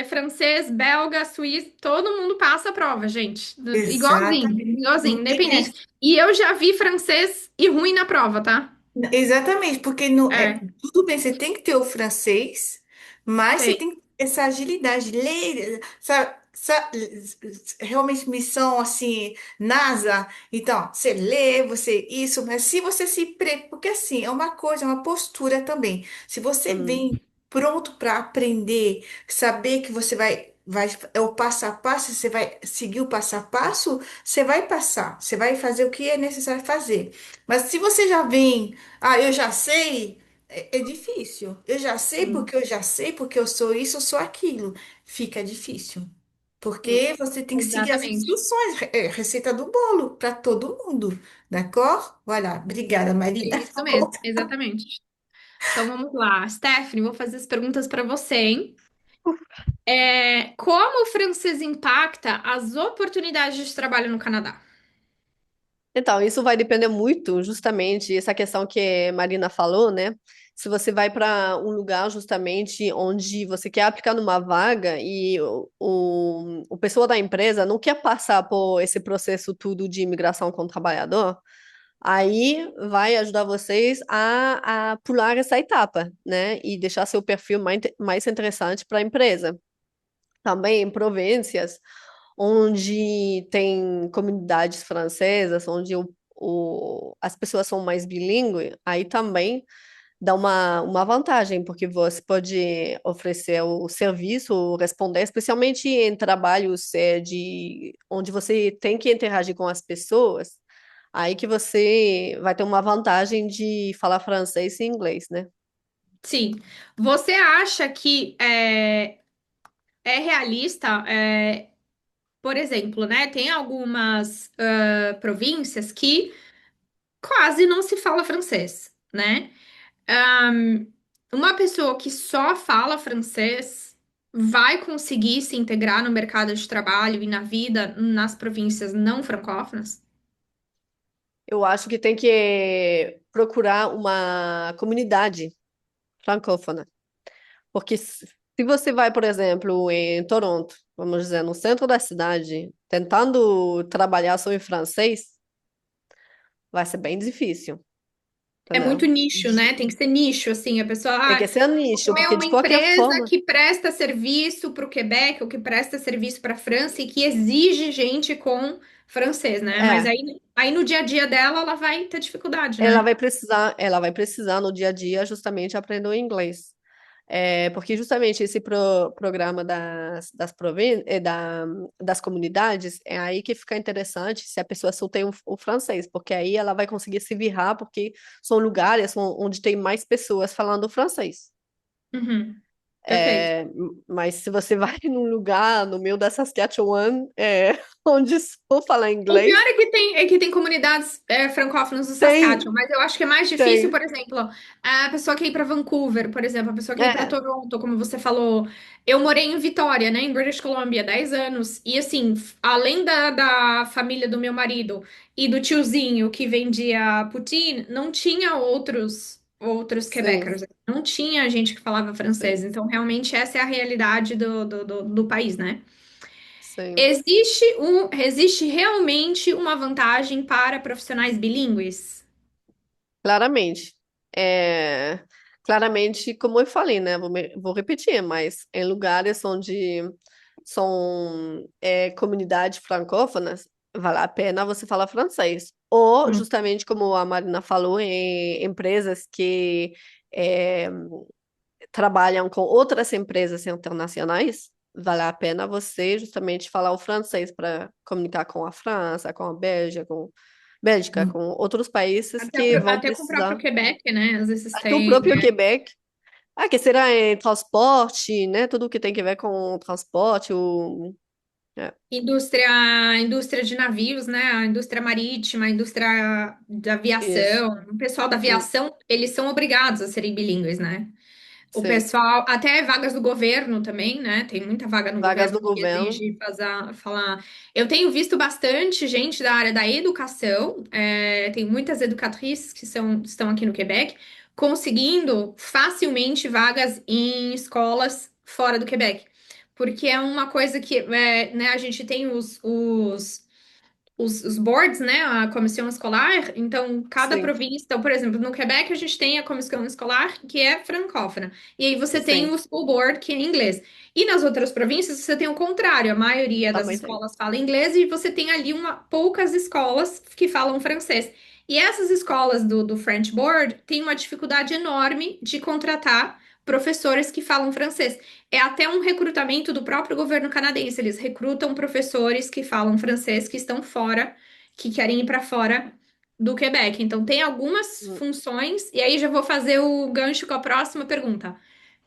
francês, belga, suíço, todo mundo passa a prova, gente. Igualzinho, Exatamente. igualzinho, Não tem essa. independente. E eu já vi francês e ruim na prova, tá? Exatamente, porque no, É, tudo bem, você tem que ter o francês, mas você tem. tem que ter essa agilidade, ler, realmente missão assim, NASA, então, você lê, você isso, mas se você porque assim, é uma coisa, é uma postura também. Se você Hum, vem pronto para aprender, saber que você vai, é o passo a passo, você vai seguir o passo a passo, você vai passar, você vai fazer o que é necessário fazer. Mas se você já vem eu já sei. É difícil. Eu já sei hum, porque eu já sei porque eu sou isso, eu sou aquilo. Fica difícil. hum. Porque você tem que seguir as Exatamente. instruções, receita do bolo para todo mundo. D'accord? Voilà. Obrigada, É Marina. isso mesmo, exatamente. Então vamos lá. Stephanie, vou fazer as perguntas para você, hein? Como o francês impacta as oportunidades de trabalho no Canadá? Então, isso vai depender muito, justamente, essa questão que a Marina falou, né? Se você vai para um lugar justamente onde você quer aplicar numa vaga e o pessoa da empresa não quer passar por esse processo tudo de imigração com o trabalhador, aí vai ajudar vocês a pular essa etapa, né? E deixar seu perfil mais interessante para a empresa. Também em províncias onde tem comunidades francesas, onde as pessoas são mais bilíngues, aí também dá uma vantagem, porque você pode oferecer o serviço, responder, especialmente em trabalhos onde você tem que interagir com as pessoas, aí que você vai ter uma vantagem de falar francês e inglês, né? Sim. Você acha que é realista, por exemplo, né? Tem algumas províncias que quase não se fala francês, né? Ahn, uma pessoa que só fala francês vai conseguir se integrar no mercado de trabalho e na vida nas províncias não francófonas? Eu acho que tem que procurar uma comunidade francófona. Porque se você vai, por exemplo, em Toronto, vamos dizer, no centro da cidade, tentando trabalhar só em francês, vai ser bem difícil, É muito entendeu? nicho, né? Tem que ser nicho, assim, a pessoa, Tem que ser nicho, é porque uma de qualquer empresa forma, que presta serviço para o Quebec ou que presta serviço para a França e que exige gente com francês, né? Mas é, aí no dia a dia dela ela vai ter dificuldade, ela né? vai precisar, ela vai precisar no dia a dia justamente aprender o inglês. É, porque justamente esse programa das comunidades é aí que fica interessante se a pessoa só tem o francês, porque aí ela vai conseguir se virar, porque são lugares onde tem mais pessoas falando francês. Uhum, perfeito. É, mas se você vai num lugar no meio da Saskatchewan, onde só fala O pior inglês, é que tem comunidades francófonas no Saskatchewan, tem, mas eu acho que é mais difícil, tem, por exemplo, a pessoa quer ir para Vancouver, por exemplo, a pessoa quer ir para é, Toronto, como você falou. Eu morei em Vitória, né, em British Columbia, 10 anos, e assim, além da família do meu marido e do tiozinho que vendia poutine, não tinha outros sim, Quebecers, não tinha gente que falava francês, sim, então realmente essa é a realidade do país, né? sim. Existe realmente uma vantagem para profissionais bilíngues? Claramente. É, claramente, como eu falei, né? Vou repetir, mas em lugares onde são comunidades francófonas, vale a pena você falar francês. Ou, Hum, justamente como a Marina falou, em empresas que é, trabalham com outras empresas internacionais, vale a pena você justamente falar o francês para comunicar com a França, com a Bélgica, com outros países que vão até com o próprio precisar, Quebec, né? Às vezes até o tem próprio Quebec, que será em transporte, né? Tudo que tem que ver com transporte, é, indústria de navios, né? A indústria marítima, a indústria da isso, aviação. O pessoal da hum, aviação, eles são obrigados a serem bilíngues, né? O sim, pessoal, até vagas do governo também, né? Tem muita vaga no vagas governo do que governo, exige falar. Eu tenho visto bastante gente da área da educação, tem muitas educatrices que estão aqui no Quebec, conseguindo facilmente vagas em escolas fora do Quebec. Porque é uma coisa que, né, a gente tem os boards, né, a comissão escolar, então cada sim, província, então, por exemplo, no Quebec a gente tem a comissão escolar que é francófona, e aí você tem sim, o school board que é inglês. E nas outras províncias você tem o contrário, a maioria das também tem. escolas fala inglês e você tem ali poucas escolas que falam francês. E essas escolas do French Board têm uma dificuldade enorme de contratar professores que falam francês. É até um recrutamento do próprio governo canadense. Eles recrutam professores que falam francês que estão fora, que querem ir para fora do Quebec. Então, tem algumas Hum, funções, e aí já vou fazer o gancho com a próxima pergunta.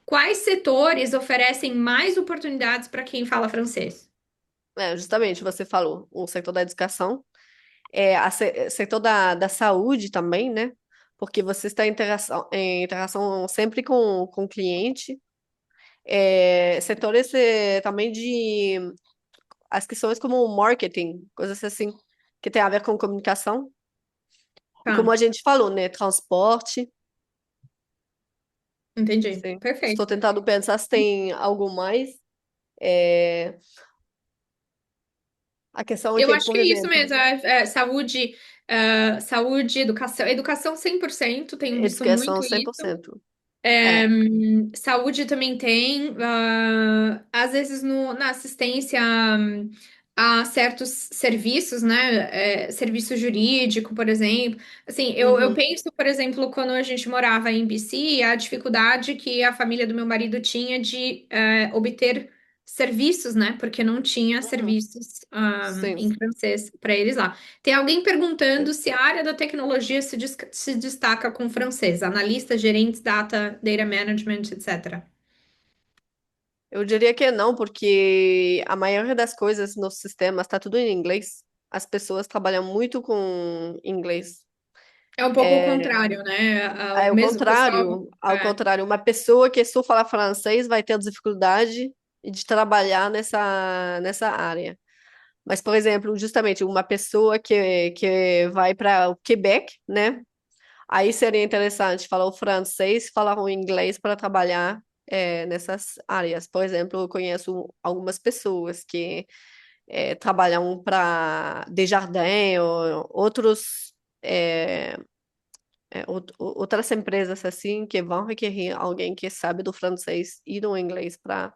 Quais setores oferecem mais oportunidades para quem fala francês? Justamente, você falou, o setor da educação, setor da saúde também, né? Porque você está em interação sempre com o cliente. Setores também as questões como marketing, coisas assim, que tem a ver com comunicação. E como Tá, a gente falou, né? Transporte. entendi. Sim. Estou Perfeito. tentando pensar se tem algo mais. É, a questão é Eu que, acho por que é isso exemplo, mesmo, saúde, saúde, educação 100%. Tenho visto educação muito cem por isso. cento É, Saúde também tem, às vezes na assistência a certos serviços, né? Serviço jurídico, por exemplo. Assim, eu Uhum. penso, por exemplo, quando a gente morava em BC, a dificuldade que a família do meu marido tinha de obter serviços, né? Porque não tinha Uhum. serviços Sim. em francês para eles lá. Tem alguém perguntando se a área da tecnologia se destaca com francês, analistas, gerentes, data management, etc. Eu diria que não, porque a maioria das coisas nos sistemas está tudo em inglês. As pessoas trabalham muito com inglês. É um pouco o contrário, né? O mesmo pessoal. Ao contrário, uma pessoa que só fala francês vai ter dificuldade de trabalhar nessa área. Mas, por exemplo, justamente uma pessoa que vai para o Quebec, né? Aí seria interessante falar o francês, falar o inglês para trabalhar nessas áreas. Por exemplo, eu conheço algumas pessoas que trabalham para Desjardins ou outros outras empresas assim que vão requerer alguém que sabe do francês e do inglês para.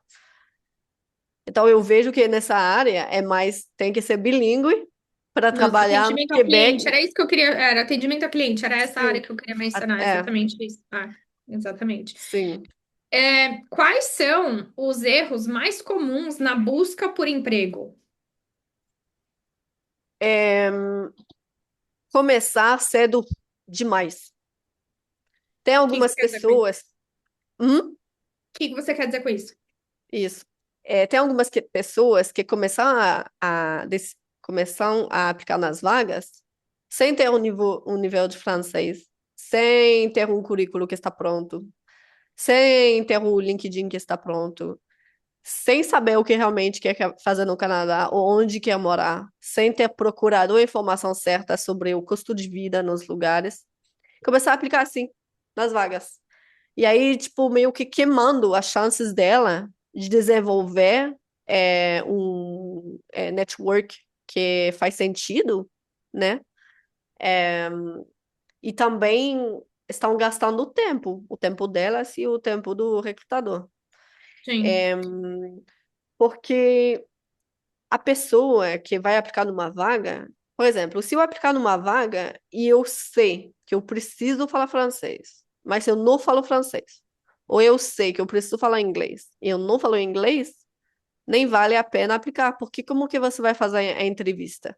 Então eu vejo que nessa área é mais tem que ser bilíngue para No trabalhar no atendimento ao Quebec. cliente, era isso que eu queria, era atendimento ao cliente, era essa área Sim, que eu queria mencionar, é, exatamente isso. Exatamente. sim. Quais são os erros mais comuns na busca por emprego? É, começar cedo demais. Tem O que que você algumas quer dizer com isso? pessoas. Hum? O que que você quer dizer com isso? Isso. Tem algumas pessoas que começam a aplicar nas vagas sem ter um nível de francês, sem ter um currículo que está pronto, sem ter o LinkedIn que está pronto, sem saber o que realmente quer fazer no Canadá ou onde quer morar, sem ter procurado a informação certa sobre o custo de vida nos lugares, começar a aplicar assim nas vagas. E aí, tipo, meio que queimando as chances dela de desenvolver network que faz sentido, né? E também estão gastando o tempo delas e o tempo do recrutador. Sim, Porque a pessoa que vai aplicar numa vaga, por exemplo, se eu aplicar numa vaga e eu sei que eu preciso falar francês, mas eu não falo francês, ou eu sei que eu preciso falar inglês e eu não falo inglês, nem vale a pena aplicar, porque como que você vai fazer a entrevista?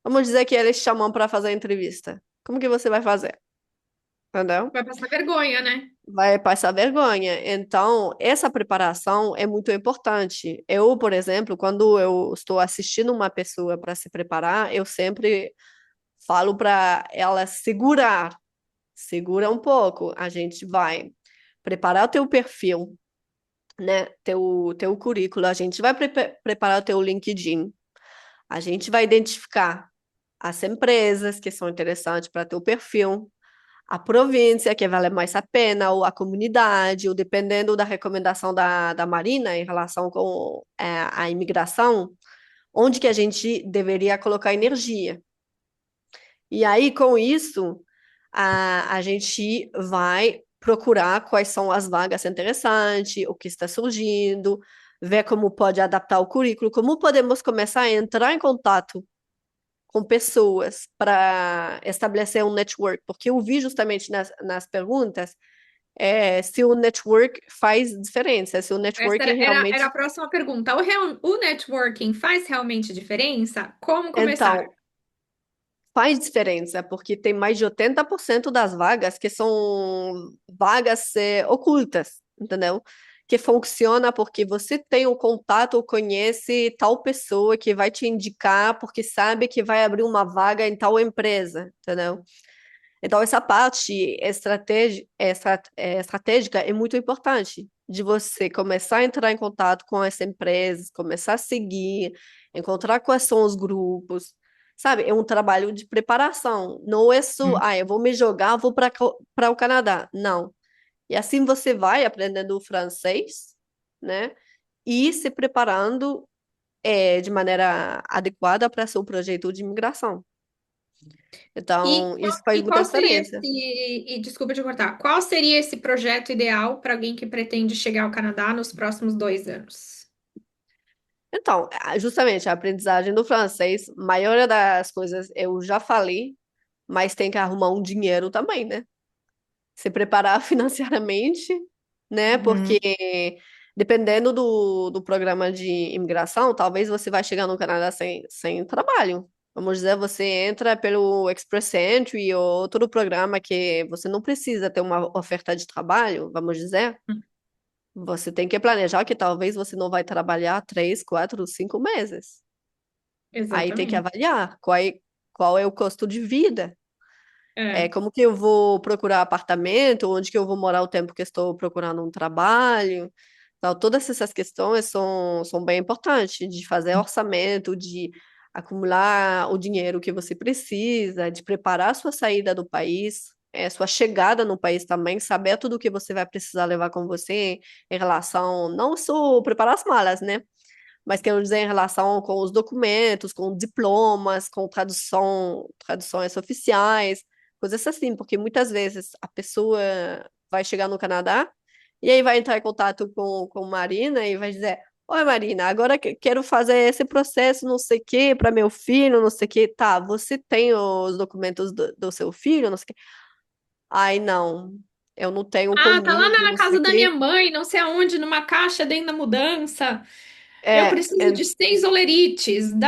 Vamos dizer que eles chamam para fazer a entrevista. Como que você vai fazer? Entendeu? vai passar vergonha, né? Vai passar vergonha. Então, essa preparação é muito importante. Eu, por exemplo, quando eu estou assistindo uma pessoa para se preparar, eu sempre falo para ela segurar, segura um pouco. A gente vai preparar o teu perfil, né? Teu currículo, a gente vai preparar o teu LinkedIn. A gente vai identificar as empresas que são interessantes para teu perfil, a província que vale mais a pena, ou a comunidade, ou dependendo da recomendação da Marina em relação com a imigração, onde que a gente deveria colocar energia. E aí, com isso, a gente vai procurar quais são as vagas interessantes, o que está surgindo, ver como pode adaptar o currículo, como podemos começar a entrar em contato com pessoas para estabelecer um network, porque eu vi justamente nas perguntas se o network faz diferença, se o Essa networking era a realmente. próxima pergunta. O networking faz realmente diferença? Como começar? Então, faz diferença, porque tem mais de 80% das vagas que são vagas ocultas, entendeu? Que funciona porque você tem o contato ou conhece tal pessoa que vai te indicar porque sabe que vai abrir uma vaga em tal empresa, entendeu? Então, essa parte estratégica é muito importante, de você começar a entrar em contato com as empresas, começar a seguir, encontrar quais são os grupos, sabe? É um trabalho de preparação. Não é só, eu vou me jogar, vou para o Canadá. Não. E assim você vai aprendendo o francês, né? E se preparando de maneira adequada para seu projeto de imigração. Então, isso faz E muita qual seria diferença. esse, e desculpa te cortar, qual seria esse projeto ideal para alguém que pretende chegar ao Canadá nos próximos 2 anos? Então, justamente a aprendizagem do francês, a maioria das coisas eu já falei, mas tem que arrumar um dinheiro também, né? Se preparar financeiramente, né? Uhum. Porque dependendo do programa de imigração, talvez você vai chegar no Canadá sem trabalho. Vamos dizer, você entra pelo Express Entry ou outro programa que você não precisa ter uma oferta de trabalho, vamos dizer. Você tem que planejar que talvez você não vai trabalhar 3, 4, 5 meses. Aí tem que Exatamente. avaliar qual é o custo de vida. É, É, como que eu vou procurar apartamento, onde que eu vou morar o tempo que estou procurando um trabalho. Então, todas essas questões são bem importantes, de fazer orçamento, de acumular o dinheiro que você precisa, de preparar a sua saída do país, sua chegada no país também, saber tudo o que você vai precisar levar com você em relação, não só preparar as malas, né? Mas quero dizer em relação com os documentos, com diplomas, com traduções oficiais, coisas assim, porque muitas vezes a pessoa vai chegar no Canadá e aí vai entrar em contato com Marina e vai dizer: Oi, Marina, agora quero fazer esse processo, não sei o quê, para meu filho, não sei o quê. Tá, você tem os documentos do seu filho, não sei o quê. Ai, não, eu não tenho ah, tá lá comigo, na não sei casa o da minha quê. mãe, não sei aonde, numa caixa dentro da mudança. Eu É, preciso de 6 olerites do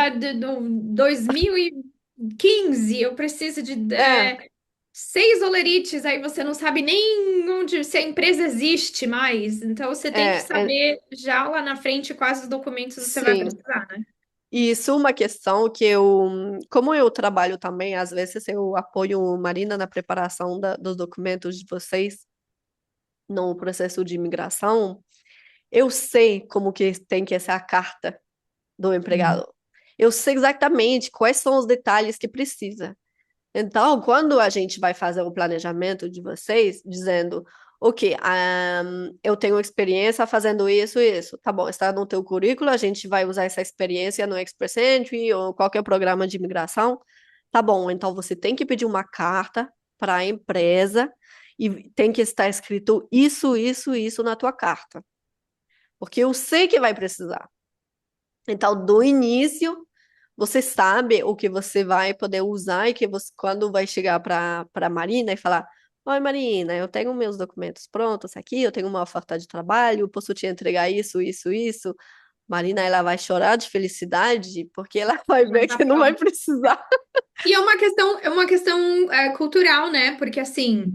2015. Eu preciso de é, 6 olerites. Aí você não sabe nem onde, se a empresa existe mais. Então você tem que é, saber já lá na frente quais os documentos você vai sim. precisar, né? E isso é uma questão que como eu trabalho também, às vezes eu apoio Marina na preparação dos documentos de vocês no processo de imigração, eu sei como que tem que ser a carta do Uhum. empregado. Eu sei exatamente quais são os detalhes que precisa. Então, quando a gente vai fazer o planejamento de vocês, dizendo, ok, eu tenho experiência fazendo isso e isso, tá bom, está no teu currículo, a gente vai usar essa experiência no Express Entry ou qualquer programa de imigração, tá bom, então você tem que pedir uma carta para a empresa e tem que estar escrito isso na tua carta, porque eu sei que vai precisar. Então, do início, você sabe o que você vai poder usar e que você, quando vai chegar para Marina e falar: Oi, Marina, eu tenho meus documentos prontos aqui, eu tenho uma oferta de trabalho, posso te entregar isso. Marina, ela vai chorar de felicidade porque ela vai Já ver tá que não vai pronto. precisar. E é uma questão cultural, né? Porque assim,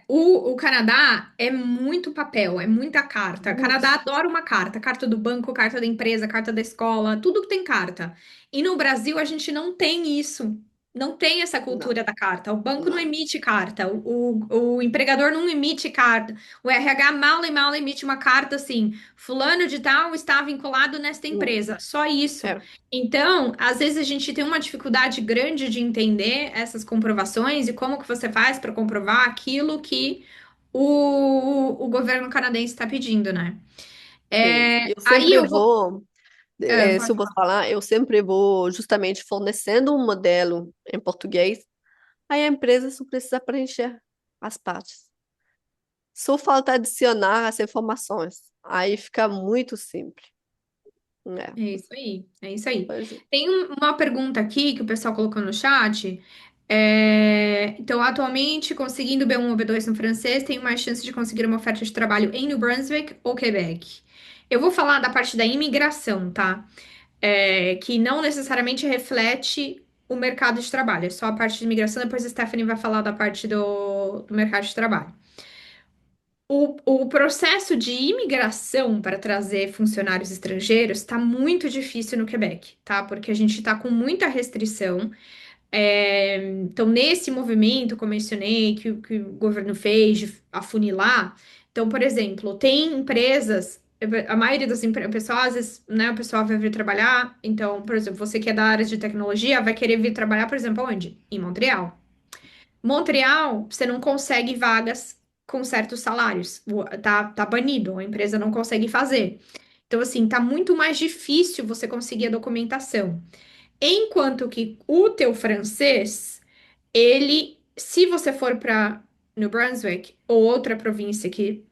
o Canadá é muito papel, é muita carta. O Muito. Canadá adora uma carta, carta do banco, carta da empresa, carta da escola, tudo que tem carta. E no Brasil a gente não tem isso. Não tem essa Não, cultura da carta. O banco não não. emite carta, o empregador não emite carta. O RH mal e mal emite uma carta assim: fulano de tal está vinculado nesta Hum, empresa. Só isso. É, Então, às vezes a gente tem uma dificuldade grande de entender essas comprovações e como que você faz para comprovar aquilo que o governo canadense está pedindo, né? sim. É, Eu aí sempre eu vou. vou, se eu Pode vou falar. falar, eu sempre vou justamente fornecendo um modelo em português. Aí a empresa só precisa preencher as partes. Só falta adicionar as informações. Aí fica muito simples, né? É isso aí, é isso aí. Pois é. Tem uma pergunta aqui que o pessoal colocou no chat. Então, atualmente, conseguindo B1 ou B2 no francês, tem mais chance de conseguir uma oferta de trabalho em New Brunswick ou Quebec? Eu vou falar da parte da imigração, tá? Que não necessariamente reflete o mercado de trabalho, é só a parte de imigração, depois a Stephanie vai falar da parte do mercado de trabalho. O processo de imigração para trazer funcionários estrangeiros está muito difícil no Quebec, tá? Porque a gente está com muita restrição. Então, nesse movimento que eu mencionei, que o governo fez de afunilar, então, por exemplo, tem empresas, a maioria das empresas, o pessoal, às vezes, né, o pessoal vai vir trabalhar, então, por exemplo, você que é da área de tecnologia, vai querer vir trabalhar, por exemplo, onde? Em Montreal. Montreal, você não consegue vagas com certos salários, tá banido, a empresa não consegue fazer. Então, assim, tá muito mais difícil você conseguir a documentação. Enquanto que o teu francês, ele, se você for para New Brunswick ou outra província que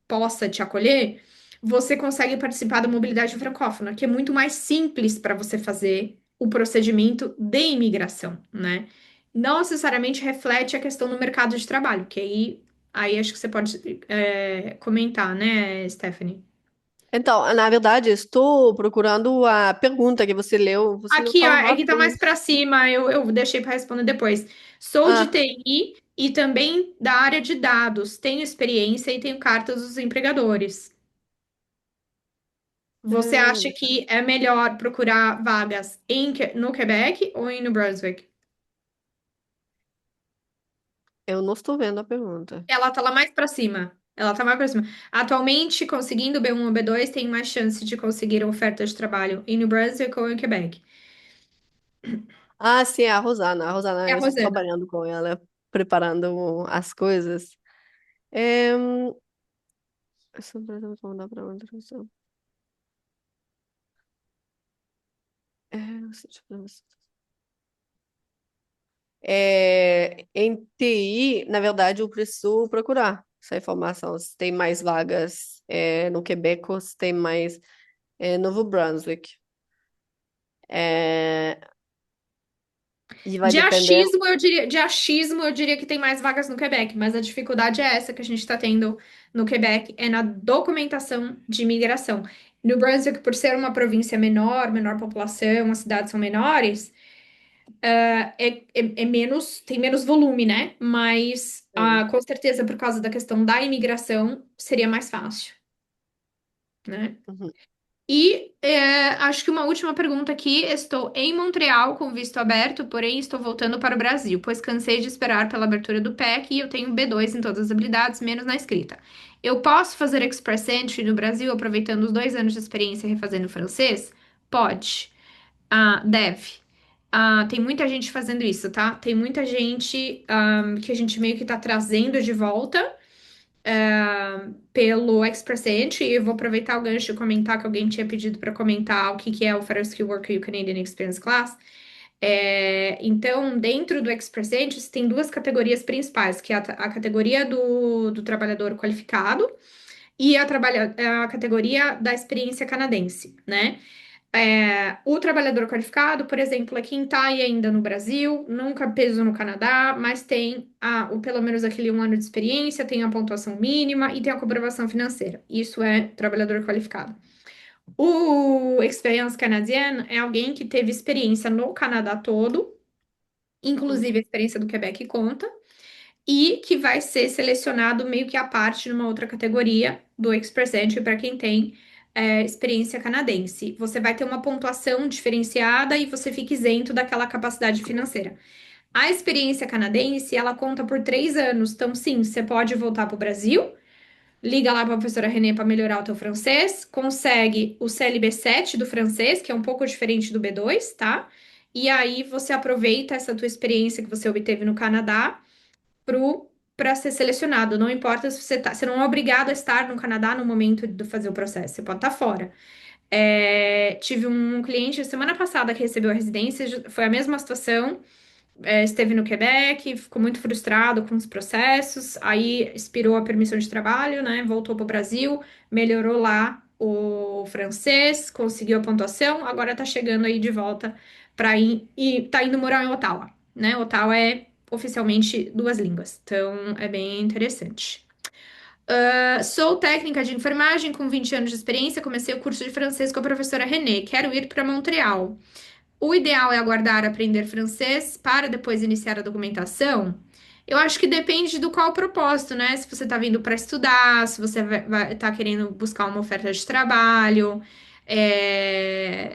possa te acolher, você consegue participar da mobilidade francófona, que é muito mais simples para você fazer o procedimento de imigração, né? Não necessariamente reflete a questão do mercado de trabalho, que aí acho que você pode comentar, né, Stephanie? Então, na verdade, estou procurando a pergunta que você leu. Você leu Aqui, ó, tão é que tá rápido. mais para cima, eu deixei para responder depois. Sou de Ah, TI e também da área de dados. Tenho experiência e tenho cartas dos empregadores. Você acha é, que é melhor procurar vagas no Quebec ou em New Brunswick? eu não estou vendo a pergunta. Ela tá lá mais pra cima. Ela tá mais pra cima. Atualmente, conseguindo B1 ou B2, tem mais chance de conseguir oferta de trabalho em New Brunswick ou em Quebec. Ah, sim, é a Rosana. A Rosana, É a eu estou Rosana. trabalhando com ela, preparando as coisas. É, essa empresa vai mandar para outra pessoa. É, em TI, na verdade, eu preciso procurar essa informação. Se tem mais vagas no Quebec ou se tem mais Novo Brunswick. É, e vai depender. De achismo, eu diria que tem mais vagas no Quebec, mas a dificuldade é essa que a gente está tendo no Quebec, é na documentação de imigração. New Brunswick, por ser uma província menor, menor população, as cidades são menores, é menos, tem menos volume, né? Mas É, com certeza, por causa da questão da imigração, seria mais fácil, né? uhum, E acho que uma última pergunta aqui. Estou em Montreal com visto aberto, porém estou voltando para o Brasil, pois cansei de esperar pela abertura do PEC e eu tenho B2 em todas as habilidades, menos na escrita. Eu posso fazer Express Entry no Brasil, aproveitando os 2 anos de experiência e refazendo francês? Pode. Deve. Tem muita gente fazendo isso, tá? Tem muita gente que a gente meio que tá trazendo de volta pelo Express Entry. E eu vou aproveitar o gancho e comentar que alguém tinha pedido para comentar o que que é o Federal Skill Worker e o Canadian Experience Class. Então, dentro do Express Entry, você tem duas categorias principais, que é a categoria do trabalhador qualificado e a categoria da experiência canadense, né? O trabalhador qualificado, por exemplo, é quem está ainda no Brasil, nunca pisou no Canadá, mas tem pelo menos aquele 1 ano de experiência, tem a pontuação mínima e tem a comprovação financeira. Isso é trabalhador qualificado. O Experience Canadian é alguém que teve experiência no Canadá todo, uhum, inclusive a experiência do Quebec conta, e que vai ser selecionado meio que à parte numa outra categoria do Express Entry para quem tem experiência canadense. Você vai ter uma pontuação diferenciada e você fica isento daquela capacidade financeira. A experiência canadense, ela conta por 3 anos. Então, sim, você pode voltar para o Brasil, liga lá para a professora Renê para melhorar o teu francês, consegue o CLB7 do francês, que é um pouco diferente do B2, tá? E aí você aproveita essa tua experiência que você obteve no Canadá para ser selecionado. Não importa se você não é obrigado a estar no Canadá no momento de fazer o processo, você pode estar fora. Tive um cliente semana passada que recebeu a residência, foi a mesma situação, esteve no Quebec, ficou muito frustrado com os processos, aí expirou a permissão de trabalho, né? Voltou para o Brasil, melhorou lá o francês, conseguiu a pontuação, agora tá chegando aí de volta para ir e tá indo morar em Ottawa, né? Ottawa é oficialmente duas línguas, então é bem interessante. Sou técnica de enfermagem com 20 anos de experiência, comecei o curso de francês com a professora Renê, quero ir para Montreal. O ideal é aguardar aprender francês para depois iniciar a documentação? Eu acho que depende do qual propósito, né? Se você está vindo para estudar, se você vai tá querendo buscar uma oferta de trabalho.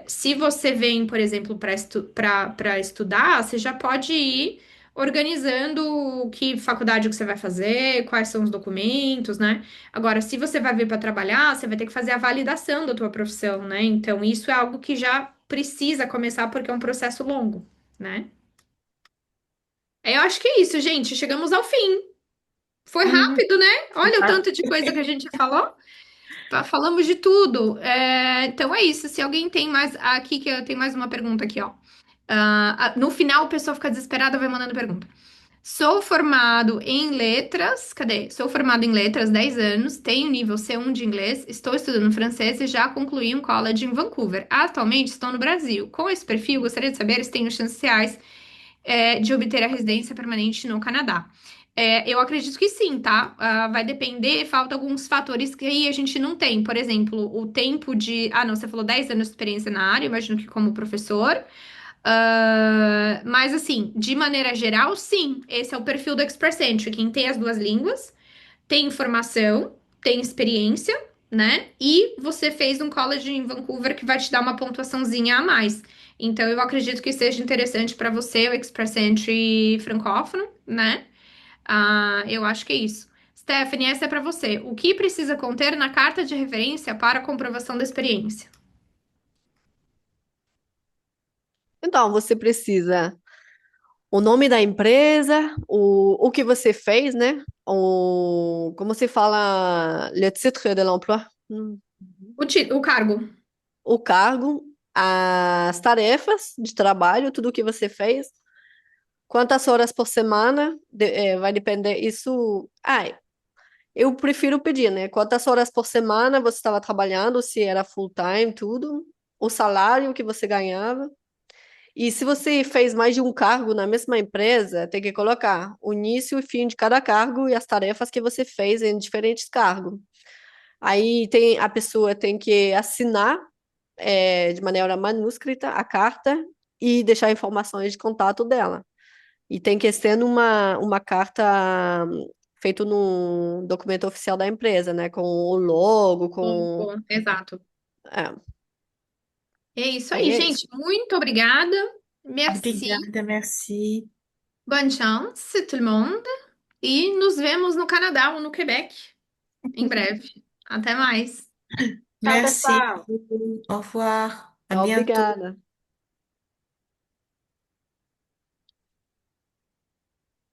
Se você vem, por exemplo, para estudar, você já pode ir organizando que faculdade que você vai fazer, quais são os documentos, né? Agora, se você vai vir para trabalhar, você vai ter que fazer a validação da tua profissão, né? Então, isso é algo que já precisa começar porque é um processo longo, né? Eu acho que é isso, gente. Chegamos ao fim. Foi uhum. rápido, né? Olha o tanto de coisa que a gente falou. Falamos de tudo. Então é isso. Se alguém tem mais aqui, que eu tenho mais uma pergunta aqui, ó. No final, o pessoal fica desesperada, vai mandando pergunta. Sou formado em letras, cadê? Sou formado em letras 10 anos, tenho nível C1 de inglês, estou estudando francês e já concluí um college em Vancouver. Atualmente estou no Brasil. Com esse perfil, gostaria de saber se tenho chances reais, de obter a residência permanente no Canadá. Eu acredito que sim, tá? Vai depender, falta alguns fatores que aí a gente não tem. Por exemplo, o tempo de. Ah, não, você falou 10 anos de experiência na área, imagino que como professor. Mas assim, de maneira geral, sim, esse é o perfil do Expert Entry, quem tem as duas línguas, tem informação, tem experiência, né? E você fez um college em Vancouver que vai te dar uma pontuaçãozinha a mais. Então, eu acredito que seja interessante para você o Express Entry francófono, né? Eu acho que é isso. Stephanie, essa é para você. O que precisa conter na carta de referência para comprovação da experiência? Então, você precisa o nome da empresa, o que você fez, né? Como se fala, le titre de l'emploi? O cargo. O cargo, as tarefas de trabalho, tudo o que você fez, quantas horas por semana, vai depender, isso... eu prefiro pedir, né? Quantas horas por semana você estava trabalhando, se era full time, tudo, o salário que você ganhava. E se você fez mais de um cargo na mesma empresa, tem que colocar o início e fim de cada cargo e as tarefas que você fez em diferentes cargos. Aí a pessoa tem que assinar de maneira manuscrita a carta e deixar informações de contato dela. E tem que ser uma carta feita num documento oficial da empresa, né? Com o logo, com. Exato. É, É isso aí aí, é isso. gente. Muito obrigada. Merci. Obrigada, merci. Bonne chance, tout le monde. E nos vemos no Canadá ou no Quebec em breve. Até mais. Tchau, Merci. pessoal. Au revoir. À bientôt. Obrigada.